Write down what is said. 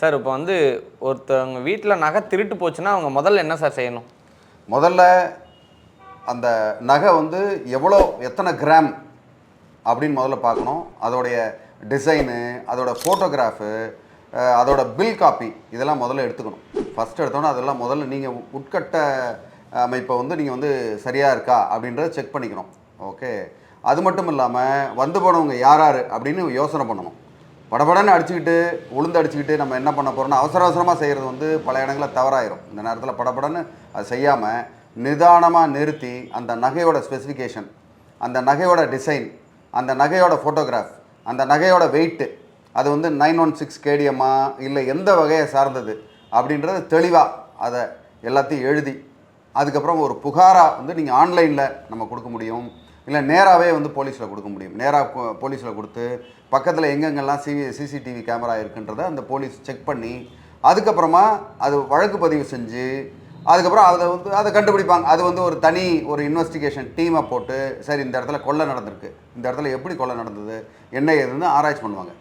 Sir இப்போ வந்து ஒருத்தவங்க வீட்டில் நகை திருட்டு போச்சுன்னா அவங்க முதல்ல என்ன சார் செய்யணும்? முதல்ல அந்த நகை வந்து எத்தனை கிராம் அப்படின்னு முதல்ல பார்க்கணும். அதோடைய டிசைனு, அதோட ஃபோட்டோகிராஃபு, அதோட பில் காப்பி இதெல்லாம் முதல்ல எடுத்துக்கணும். ஃபஸ்ட்டு எடுத்தோன்னா அதெல்லாம் முதல்ல நீங்கள் உட்கட்ட அமைப்பை வந்து நீங்கள் வந்து சரியாக இருக்கா அப்படின்றத செக் பண்ணிக்கணும். ஓகே, அது மட்டும் இல்லாமல் வந்து போனவங்க யார் யார் அப்படின்னு யோசனை பண்ணணும். படபடன்னு அடிச்சுக்கிட்டு உளுந்து அடிச்சுக்கிட்டு நம்ம என்ன பண்ண போகிறோம்னா அவசரமாக செய்கிறது வந்து பல இடங்களில் தவறாயிரும். இந்த நேரத்தில் படபடன்னு அது செய்யாமல் நிதானமாக நிறுத்தி அந்த நகையோட ஸ்பெசிஃபிகேஷன், அந்த நகையோட டிசைன், அந்த நகையோட ஃபோட்டோகிராஃப், அந்த நகையோட வெயிட்டு, அது வந்து 916 கேடிஎம்மா இல்லை எந்த வகையை சார்ந்தது அப்படின்றது தெளிவாக அதை எல்லாத்தையும் எழுதி அதுக்கப்புறம் ஒரு புகாராக வந்து நீங்கள் ஆன்லைனில் நம்ம கொடுக்க முடியும். இல்லை நேராகவே வந்து போலீஸில் கொடுக்க முடியும். நேராக போலீஸில் கொடுத்து பக்கத்தில் எங்கெங்கெல்லாம் சிசிடிவி கேமரா இருக்குன்றதை அந்த போலீஸ் செக் பண்ணி அதுக்கப்புறமா அது வழக்கு பதிவு செஞ்சு அதுக்கப்புறம் அதை கண்டுபிடிப்பாங்க. அது வந்து ஒரு இன்வெஸ்டிகேஷன் டீமை போட்டு சரி இந்த இடத்துல கொள்ளை நடந்திருக்கு, இந்த இடத்துல எப்படி கொள்ளை நடந்தது, என்ன ஏதுன்னு ஆராய்ச்சி பண்ணுவாங்க.